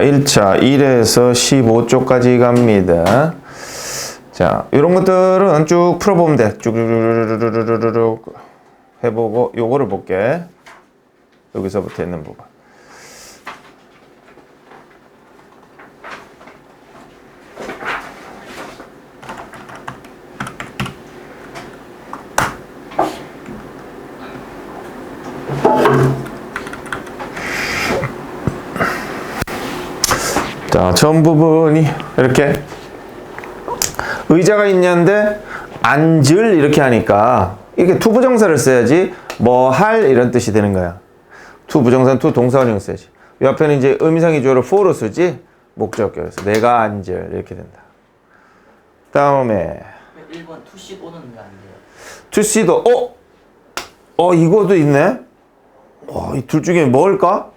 1차 1에서 15쪽까지 갑니다. 자, 이런 것들은 쭉 풀어보면 돼. 쭉쭉쭉쭉쭉 해보고 요거를 볼게. 여기서부터 있는 부분. 자, 전 부분이 이렇게 의자가 있냐인데 앉을 이렇게 하니까 이렇게 to 부정사를 써야지 뭐 할 이런 뜻이 되는 거야. to 부정사는 to 동사원형 써야지. 이 앞에는 이제 의미상의 주어를 for로 쓰지 목적격에서 내가 앉을 이렇게 된다. 다음에 1번 to sit 오는 게 안 돼요. to sit도 이거도 있네. 이 둘 중에 뭘까?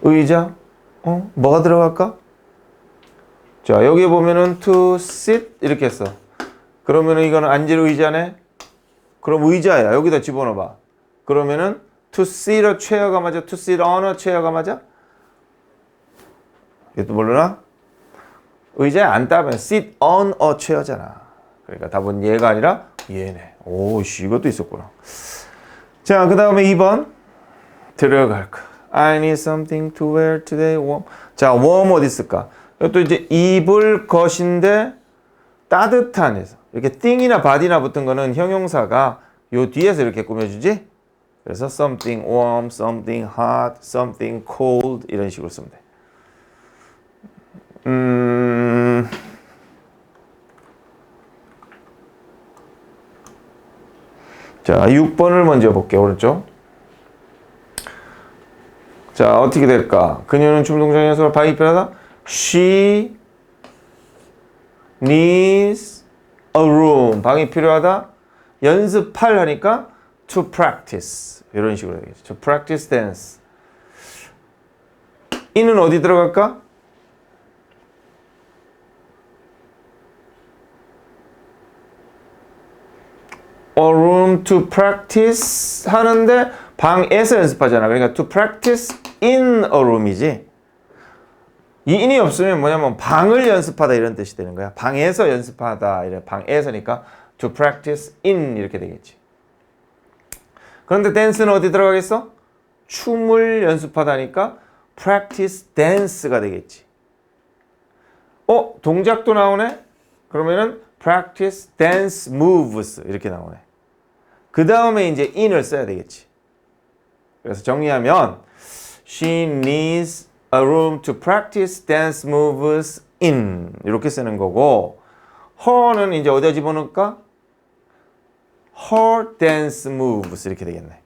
의자? 뭐가 들어갈까? 자, 여기 보면은 to sit 이렇게 했어. 그러면은 이거는 앉을 의자네? 그럼 의자야. 여기다 집어넣어봐. 그러면은 to sit 체어가 맞아? to sit on 체어가 맞아? 이것도 모르나? 의자에 앉다면 sit on a chair잖아. 그러니까 답은 얘가 아니라 얘네. 오씨, 이것도 있었구나. 자, 그 다음에 2번 들어갈 거. I need something to wear today. warm. 자, warm 어디 있을까? 이것도 이제 입을 것인데 따뜻한 에서 이렇게 thing이나 body나 붙은 거는 형용사가 요 뒤에서 이렇게 꾸며주지. 그래서 something warm, something hot, something cold 이런 식으로 쓰면 돼. 자, 6번을 먼저 볼게요. 오른쪽. 자, 어떻게 될까? 그녀는 춤동작에서 방이 필요하다. She needs a room. 방이 필요하다. 연습할 하니까 to practice. 이런 식으로 되겠죠. To practice dance. 이는 어디 들어갈까? A room to practice 하는데 방에서 연습하잖아. 그러니까 to practice in a room이지. 이 in이 없으면 뭐냐면 방을 연습하다 이런 뜻이 되는 거야. 방에서 연습하다. 이래 방에서니까 to practice in 이렇게 되겠지. 그런데 dance는 어디 들어가겠어? 춤을 연습하다니까 practice dance가 되겠지. 동작도 나오네? 그러면은 practice dance moves 이렇게 나오네. 그 다음에 이제 in을 써야 되겠지. 그래서 정리하면 she needs a room to practice dance moves in 이렇게 쓰는 거고 her는 이제 어디다 집어넣을까? her dance moves 이렇게 되겠네.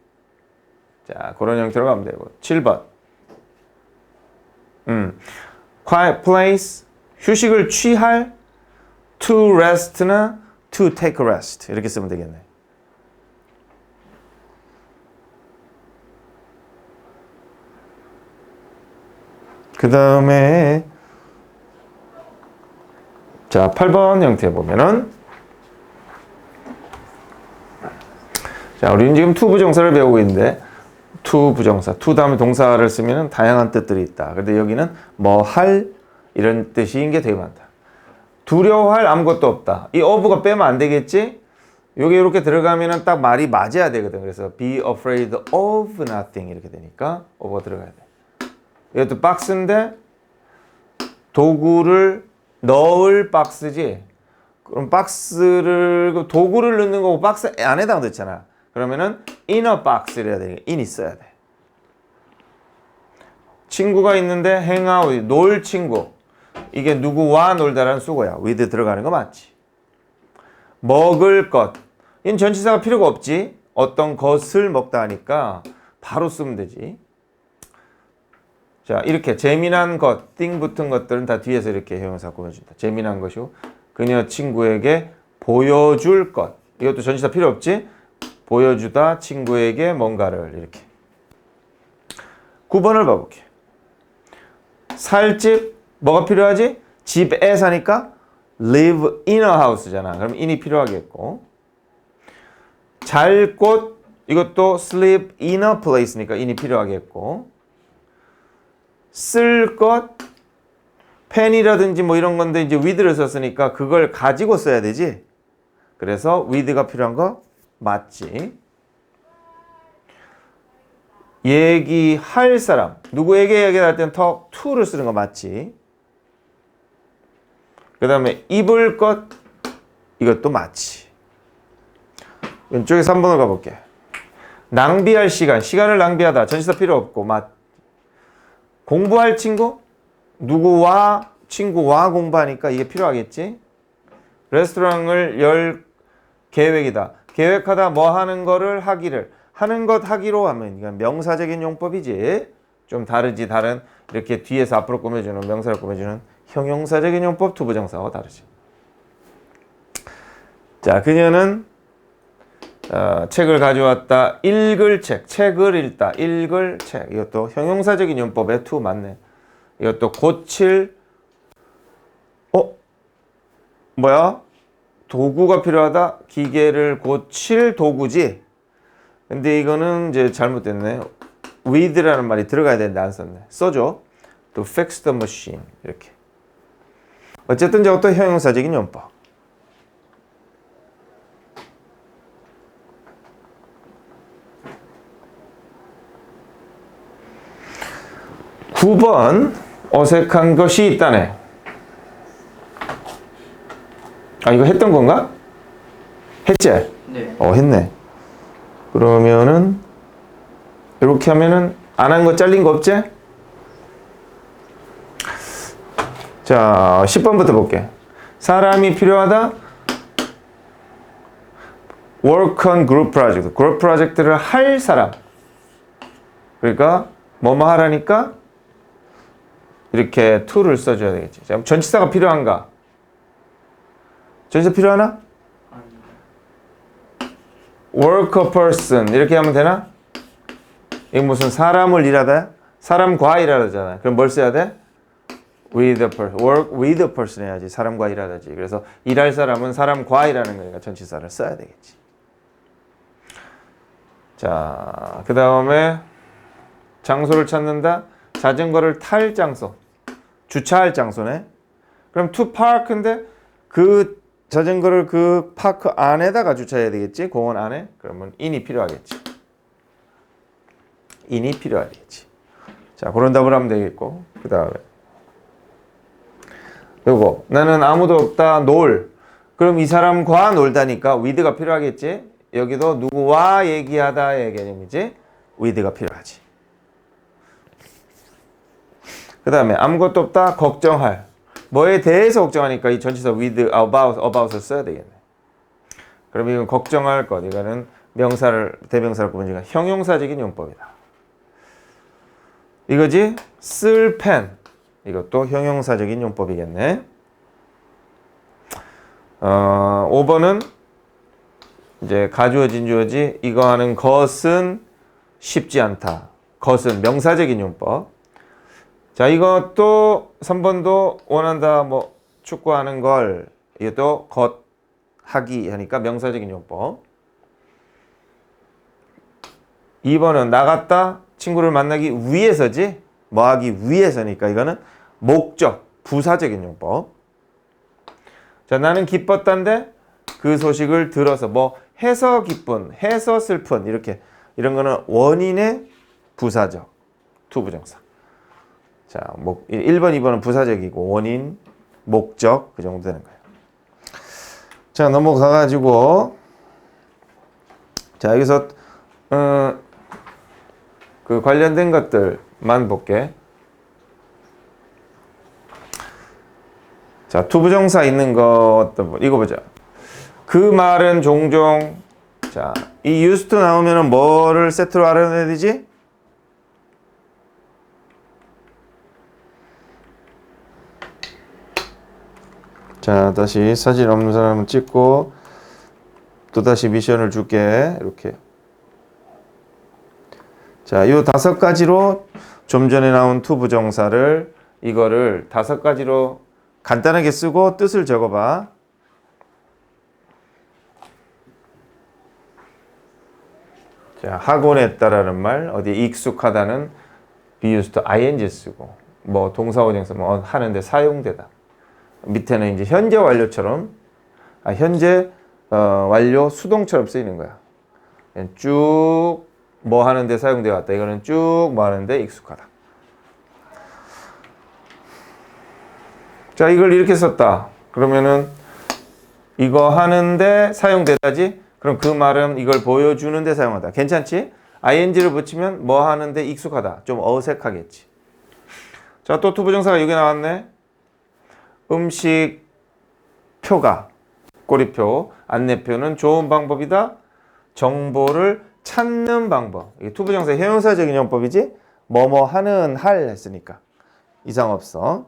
자, 그런 형태로 가면 되고 7번 quiet place 휴식을 취할 to rest나 to take a rest 이렇게 쓰면 되겠네. 그 다음에 자 8번 형태 보면은 자 우리는 지금 to 부정사를 배우고 있는데 to 부정사, to 다음에 동사를 쓰면 다양한 뜻들이 있다. 근데 여기는 뭐 할 이런 뜻인 게 되게 많다. 두려워할 아무것도 없다. 이 of가 빼면 안 되겠지? 여기 이렇게 들어가면은 딱 말이 맞아야 되거든. 그래서 be afraid of nothing 이렇게 되니까 of가 들어가야 돼. 이것도 박스인데 도구를 넣을 박스지. 그럼 박스를 도구를 넣는 거고 박스 안에다 넣잖아. 그러면은 in a box 이래야 되니까 in 있어야 돼. 친구가 있는데 hang out 놀 친구. 이게 누구와 놀다라는 수거야. with 들어가는 거 맞지? 먹을 것. 이건 전치사가 필요가 없지. 어떤 것을 먹다 하니까 바로 쓰면 되지. 자, 이렇게 재미난 것, 띵 붙은 것들은 다 뒤에서 이렇게 형용사 꾸며준다. 재미난 것이고 그녀 친구에게 보여줄 것. 이것도 전치사 필요 없지? 보여주다 친구에게 뭔가를 이렇게. 9번을 봐볼게. 살 집, 뭐가 필요하지? 집에 사니까 live in a house잖아. 그럼 in이 필요하겠고. 잘 곳, 이것도 sleep in a place니까 in이 필요하겠고. 쓸 것, 펜이라든지 뭐 이런 건데 이제 with를 썼으니까 그걸 가지고 써야 되지. 그래서 with가 필요한 거 맞지. 얘기할 사람, 누구에게 얘기할 때는 talk to를 쓰는 거 맞지. 그 다음에 입을 것, 이것도 맞지. 왼쪽에 3번을 가볼게. 낭비할 시간, 시간을 낭비하다, 전치사 필요 없고 맞. 공부할 친구, 누구와 친구와 공부하니까 이게 필요하겠지. 레스토랑을 열 계획이다. 계획하다 뭐 하는 거를 하기를. 하는 것 하기로 하면 이건 명사적인 용법이지. 좀 다르지. 다른 이렇게 뒤에서 앞으로 꾸며주는 명사를 꾸며주는 형용사적인 용법 투부정사와 다르지. 자, 그녀는 책을 가져왔다. 읽을 책. 책을 읽다. 읽을 책. 이것도 형용사적인 용법에 투 맞네. 이것도 고칠 뭐야? 도구가 필요하다. 기계를 고칠 도구지. 근데 이거는 이제 잘못됐네. with라는 말이 들어가야 되는데 안 썼네. 써줘. To fix the machine. 이렇게. 어쨌든 저것도 형용사적인 용법. 9번 어색한 것이 있다네. 아, 이거 했던 건가? 했지? 네. 했네. 그러면은 이렇게 하면은 안 한 거 잘린 거 없지? 자, 10번부터 볼게. 사람이 필요하다. work on group project. group 프로젝트를 할 사람. 그러니까 뭐뭐 하라니까 이렇게 to를 써줘야 되겠지. 자, 전치사가 필요한가? 전치사 필요하나? work a person 이렇게 하면 되나? 이게 무슨 사람을 일하다? 사람과 일하다잖아. 그럼 뭘 써야 돼? with a person, work with a person 해야지. 사람과 일하다지. 그래서 일할 사람은 사람과 일하는 거니까 전치사를 써야 되겠지. 자, 그 다음에 장소를 찾는다. 자전거를 탈 장소. 주차할 장소네. 그럼 to park인데 그 자전거를 그 파크 안에다가 주차해야 되겠지? 공원 안에? 그러면 in이 필요하겠지. in이 필요하겠지. 자, 그런 답을 하면 되겠고. 그 다음에 요거 나는 아무도 없다 놀. 그럼 이 사람과 놀다니까 with가 필요하겠지. 여기도 누구와 얘기하다의 개념이지. with가 필요하지. 그 다음에 아무것도 없다 걱정할. 뭐에 대해서 걱정하니까 이 전치사 with, about을 써야 되겠네. 그럼 이건 걱정할 것. 이거는 명사를 대명사를 꾸미니까 형용사적인 용법이다. 이거지? 쓸 펜. 이것도 형용사적인 용법이겠네. 5번은 이제 가주어진 주어지. 이거 하는 것은 쉽지 않다. 것은 명사적인 용법. 자, 이것도 3번도 원한다. 뭐 축구하는 걸 이것도 것 하기 하니까 명사적인 용법. 2번은 나갔다. 친구를 만나기 위해서지. 뭐 하기 위해서니까 이거는 목적, 부사적인 용법. 자, 나는 기뻤단데 그 소식을 들어서 뭐 해서 기쁜, 해서 슬픈 이렇게 이런 거는 원인의 부사적, 투부정사. 자, 1번, 2번은 부사적이고 원인, 목적 그 정도 되는 거예요. 자, 넘어가가지고 자, 여기서 그 관련된 것들만 볼게. 자, 투부정사 있는 것도 이거 보자. 그 말은 종종 자, 이 used to 나오면은 뭐를 세트로 알아내야 되지? 자, 다시 사진 없는 사람은 찍고 또 다시 미션을 줄게. 이렇게. 자, 요 5가지로 좀 전에 나온 투부정사를 이거를 5가지로 간단하게 쓰고 뜻을 적어봐. 자, 학원에 했다라는 말, 어디에 익숙하다는 be used to ing 쓰고 뭐 동사원형사 뭐 하는데 사용되다. 밑에는 이제 현재 완료처럼 현재 완료 수동처럼 쓰이는 거야. 쭉 뭐 하는데 사용되어 왔다. 이거는 쭉 뭐 하는데 익숙하다. 자, 이걸 이렇게 썼다. 그러면은 이거 하는데 사용되다지? 그럼 그 말은 이걸 보여주는데 사용하다. 괜찮지? ing를 붙이면 뭐 하는데 익숙하다. 좀 어색하겠지. 자, 또 투부정사가 여기 나왔네. 음식 표가 꼬리표, 안내표는 좋은 방법이다. 정보를 찾는 방법. 이게 투부정사의 형용사적인 용법이지? 뭐뭐 하는 할 했으니까 이상 없어.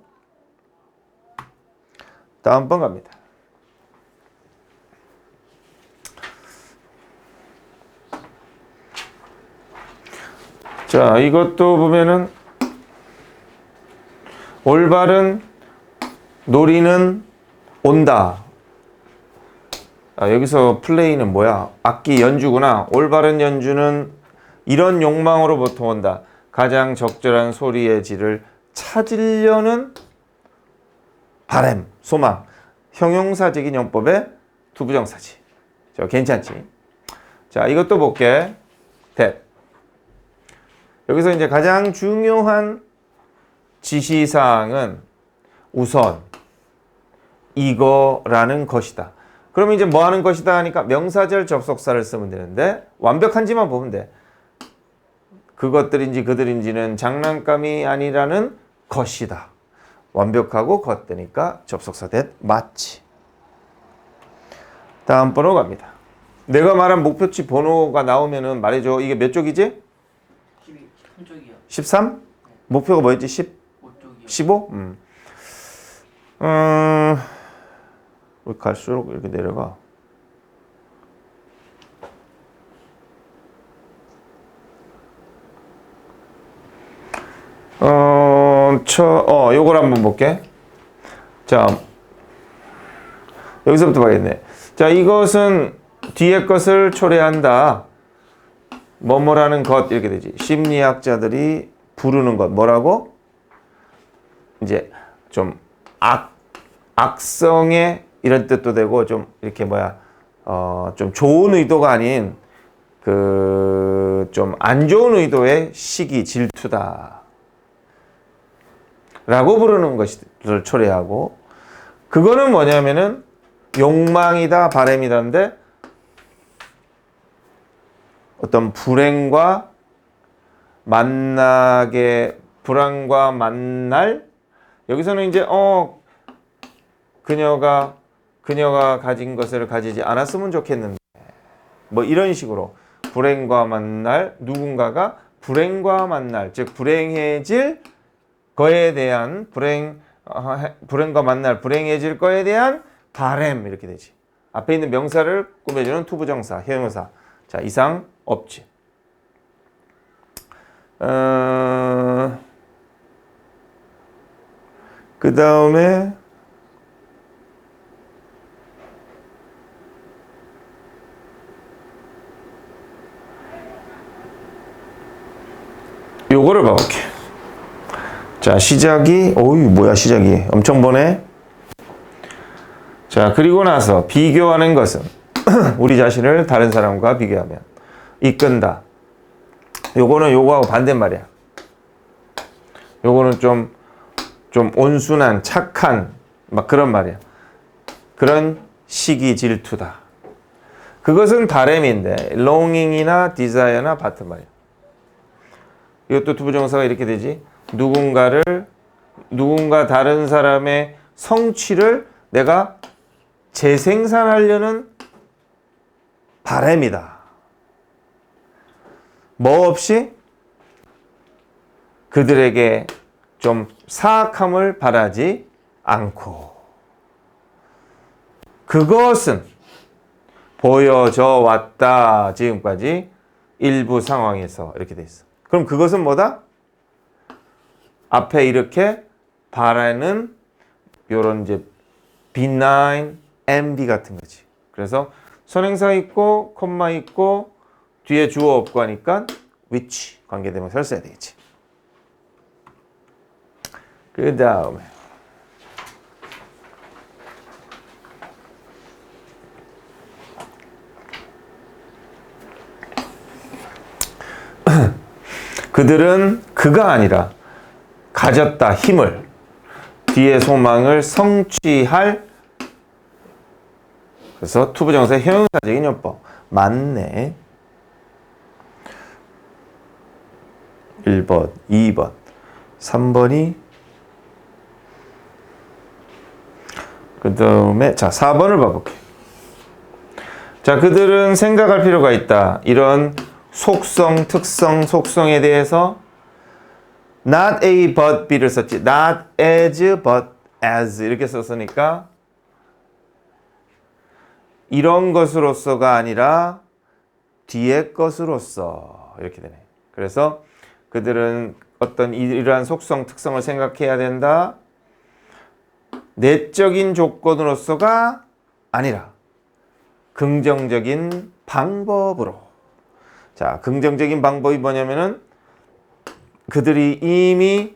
다음 번 갑니다. 자, 이것도 보면은 올바른 놀이는 온다. 여기서 플레이는 뭐야? 악기 연주구나. 올바른 연주는 이런 욕망으로부터 온다. 가장 적절한 소리의 질을 찾으려는 바람, 소망. 형용사적인 용법의 투부정사지. 저 괜찮지? 자, 이것도 볼게. that. 여기서 이제 가장 중요한 지시사항은 우선 이거라는 것이다. 그러면 이제 뭐 하는 것이다 하니까 명사절 접속사를 쓰면 되는데 완벽한지만 보면 돼. 그것들인지 그들인지는 장난감이 아니라는 것이다. 완벽하고 것되니까 접속사 that 맞지. 다음 번호 갑니다. 내가 말한 목표치 번호가 나오면은 말해줘. 이게 몇 쪽이지? 13쪽이요. 13? 목표가 뭐였지? 10? 5쪽이요. 15? 왜 갈수록 이렇게 내려가? 요걸 한번 볼게. 자, 여기서부터 봐야겠네. 자, 이것은 뒤에 것을 초래한다. 뭐뭐라는 것 이렇게 되지. 심리학자들이 부르는 것 뭐라고? 이제 좀 악성의 이런 뜻도 되고 좀 이렇게 좀 좋은 의도가 아닌 그 좀 안 좋은 의도의 시기 질투다. 라고 부르는 것을 초래하고 그거는 뭐냐면은 욕망이다 바람이다인데 어떤 불행과 만날 여기서는 이제 그녀가 가진 것을 가지지 않았으면 좋겠는데 뭐 이런 식으로 불행과 만날 누군가가 불행과 만날 즉 불행해질 거에 대한 불행과 만날 불행해질 거에 대한 바람 이렇게 되지. 앞에 있는 명사를 꾸며주는 투부정사 형용사. 자, 이상 없지. 그 다음에 요거를 봐볼게. 자, 시작이 뭐야 시작이 엄청 보네. 자, 그리고 나서 비교하는 것은 우리 자신을 다른 사람과 비교하면 이끈다. 요거는 요거하고 반대말이야. 요거는 좀 온순한 착한 막 그런 말이야. 그런 시기 질투다. 그것은 바램인데 longing이나 desire나 같은 말이야. 이것도 투부정사가 이렇게 되지. 누군가 다른 사람의 성취를 내가 재생산하려는 바람이다. 뭐 없이 그들에게 좀 사악함을 바라지 않고 그것은 보여져 왔다. 지금까지 일부 상황에서 이렇게 돼 있어. 그럼 그것은 뭐다? 앞에 이렇게 바라는 요런 이제 benign envy 같은 거지. 그래서 선행사 있고 콤마 있고 뒤에 주어 없고 하니까 which 관계대명사를 써야 되겠지. 그 다음에 그들은 그가 아니라 가졌다 힘을 뒤의 소망을 성취할 그래서 투부정사의 형용사적인 용법 맞네. 1번, 2번, 3번이 그 다음에 자 4번을 봐볼게. 자 그들은 생각할 필요가 있다. 이런 속성, 특성, 속성에 대해서 not A but B를 썼지. not as but as 이렇게 썼으니까 이런 것으로서가 아니라 뒤의 것으로서 이렇게 되네. 그래서 그들은 어떤 이러한 속성, 특성을 생각해야 된다. 내적인 조건으로서가 아니라 긍정적인 방법으로. 자, 긍정적인 방법이 뭐냐면은 그들이 이미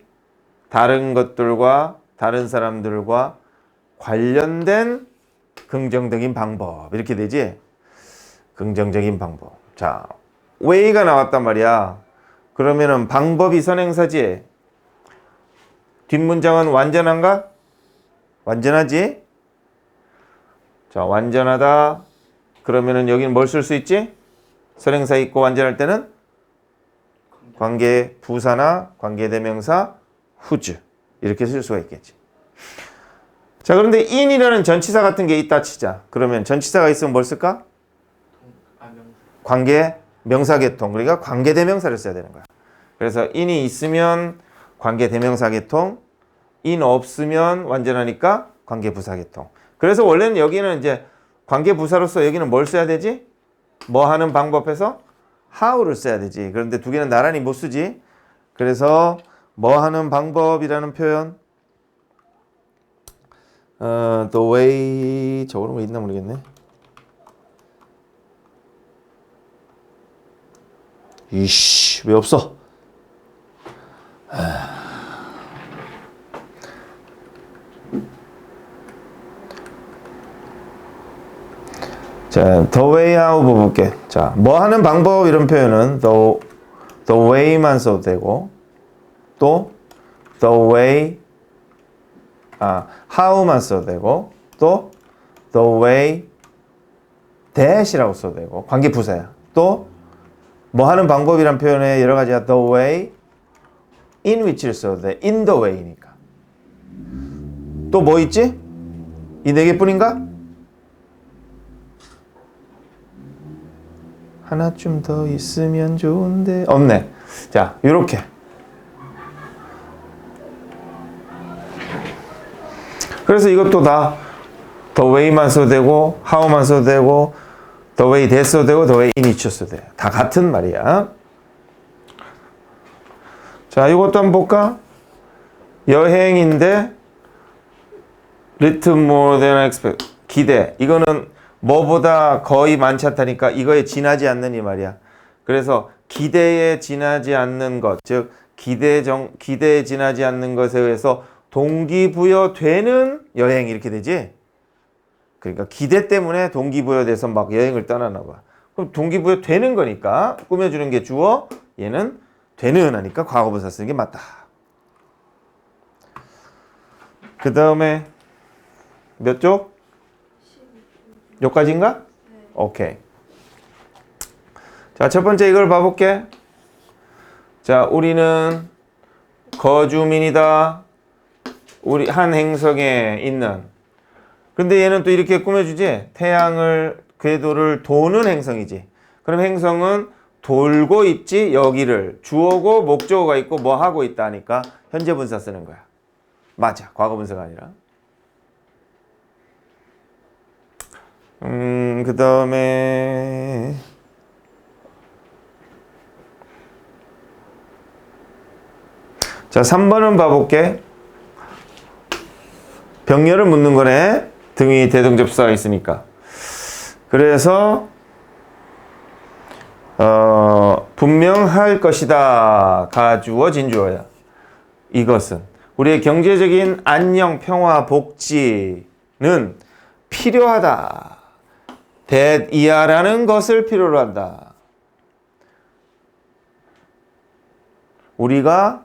다른 것들과 다른 사람들과 관련된 긍정적인 방법 이렇게 되지. 긍정적인 방법. 자, way가 나왔단 말이야. 그러면은 방법이 선행사지. 뒷문장은 완전한가? 완전하지? 자, 완전하다. 그러면은 여기는 뭘 쓸 수 있지? 선행사 있고 완전할 때는 관계 부사나 관계대명사 whose 이렇게 쓸 수가 있겠지. 자, 그런데 in이라는 전치사 같은 게 있다 치자. 그러면 전치사가 있으면 뭘 쓸까? 관계 명사계통. 그러니까 관계대명사를 써야 되는 거야. 그래서 in이 있으면 관계대명사계통, in 없으면 완전하니까 관계부사계통. 그래서 원래는 여기는 이제 관계부사로서 여기는 뭘 써야 되지? 뭐 하는 방법에서 how를 써야 되지. 그런데 두 개는 나란히 못 쓰지. 그래서 뭐 하는 방법이라는 표현 the way 저거는 뭐 있나 모르겠네. 이씨 왜 없어? 자, the way how 볼게. 자, 뭐 하는 방법 이런 표현은 the way만 써도 되고 또 the way how만 써도 되고 또 the way that이라고 써도 되고 관계 부사야. 또 뭐 하는 방법이란 표현에 여러 가지야. the way in which를 써도 돼. in the way니까. 또 뭐 있지? 이 네 개뿐인가? 하나쯤 더 있으면 좋은데 없네. 자, 요렇게 그래서 이것도 다 the way만 써도 되고 how만 써도 되고 the way that 써도 되고 the way in which 써도 돼. 다 같은 말이야. 자, 이것도 한번 볼까? 여행인데 little more than I expect. 기대. 이거는 뭐보다 거의 많지 않다니까 이거에 지나지 않는 이 말이야. 그래서 기대에 지나지 않는 것, 즉 기대에 지나지 않는 것에 의해서 동기부여되는 여행 이렇게 되지. 그러니까 기대 때문에 동기부여돼서 막 여행을 떠나나 봐. 그럼 동기부여되는 거니까 꾸며주는 게 주어, 얘는 되는 하니까 과거분사 쓰는 게 맞다. 그 다음에 몇 쪽? 여기까지인가? 네. 오케이. 자, 첫 번째 이걸 봐볼게. 자, 우리는 거주민이다. 우리 한 행성에 있는. 근데 얘는 또 이렇게 꾸며주지. 태양을, 궤도를 도는 행성이지. 그럼 행성은 돌고 있지. 여기를 주어고 목적어가 있고 뭐 하고 있다 하니까 현재 분사 쓰는 거야. 맞아. 과거 분사가 아니라. 그 다음에 자 3번은 봐볼게. 병렬을 묻는 거네. 등위 대동접사가 있으니까. 그래서 분명할 것이다. 가주어 진주어야. 이것은 우리의 경제적인 안녕, 평화, 복지는 필요하다. that 이하라는 것을 필요로 한다. 우리가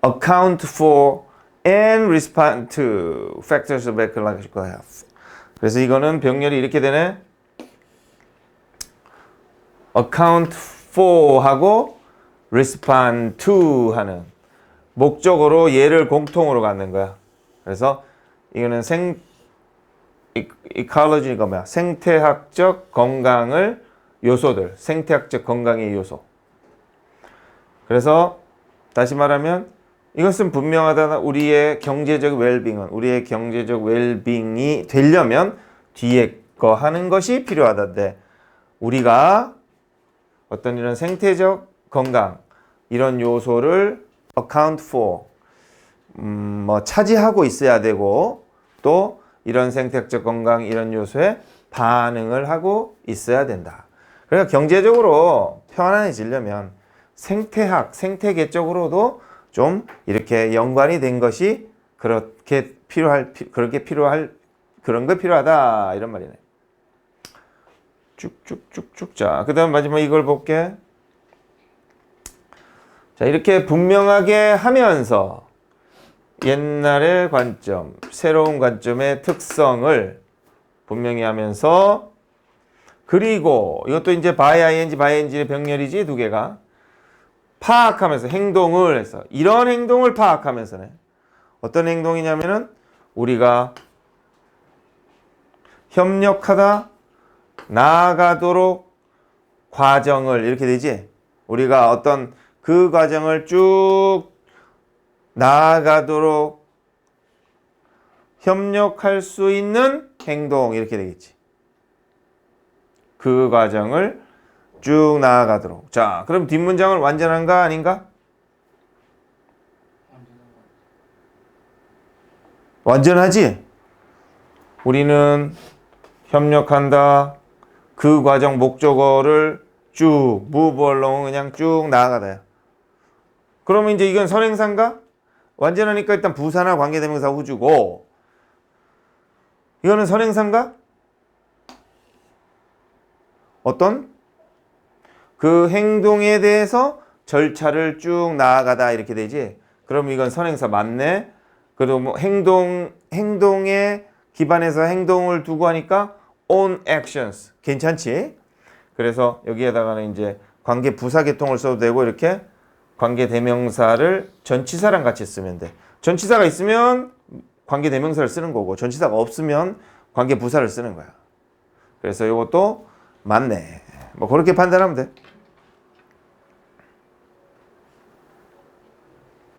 account for and respond to factors of ecological health. 그래서 이거는 병렬이 이렇게 되네. account for 하고 respond to 하는 목적으로 얘를 공통으로 갖는 거야. 그래서 이거는 ecology가 뭐야? 생태학적 건강을 요소들, 생태학적 건강의 요소. 그래서 다시 말하면 이것은 분명하다. 우리의 경제적 웰빙은 우리의 경제적 웰빙이 되려면 뒤에 거 하는 것이 필요하다인데 우리가 어떤 이런 생태적 건강 이런 요소를 account for 차지하고 있어야 되고 또 이런 생태학적 건강 이런 요소에 반응을 하고 있어야 된다. 그러니까 경제적으로 편안해지려면 생태학, 생태계 쪽으로도 좀 이렇게 연관이 된 것이 그렇게 필요할 그런 거 필요하다 이런 말이네. 쭉쭉쭉쭉. 자, 그다음 마지막 이걸 볼게. 자, 이렇게 분명하게 하면서 옛날의 관점, 새로운 관점의 특성을 분명히 하면서 그리고 이것도 이제 by ing의 병렬이지 두 개가 파악하면서 행동을 해서 이런 행동을 파악하면서네. 어떤 행동이냐면은 우리가 협력하다 나아가도록 과정을 이렇게 되지. 우리가 어떤 그 과정을 쭉 나아가도록 협력할 수 있는 행동 이렇게 되겠지. 그 과정을 쭉 나아가도록. 자, 그럼 뒷문장을 완전한가 아닌가? 완전하지? 우리는 협력한다. 그 과정 목적어를 쭉 move along 그냥 쭉 나아가다야. 그러면 이제 이건 선행사인가? 완전하니까 일단 부사나 관계대명사 후주고 이거는 선행사인가? 어떤? 그 행동에 대해서 절차를 쭉 나아가다 이렇게 되지. 그럼 이건 선행사 맞네. 그리고 뭐 행동에 기반해서 행동을 두고 하니까 on actions 괜찮지? 그래서 여기에다가는 이제 관계 부사 계통을 써도 되고 이렇게 관계 대명사를 전치사랑 같이 쓰면 돼. 전치사가 있으면 관계 대명사를 쓰는 거고 전치사가 없으면 관계 부사를 쓰는 거야. 그래서 이것도 맞네. 뭐 그렇게 판단하면 돼.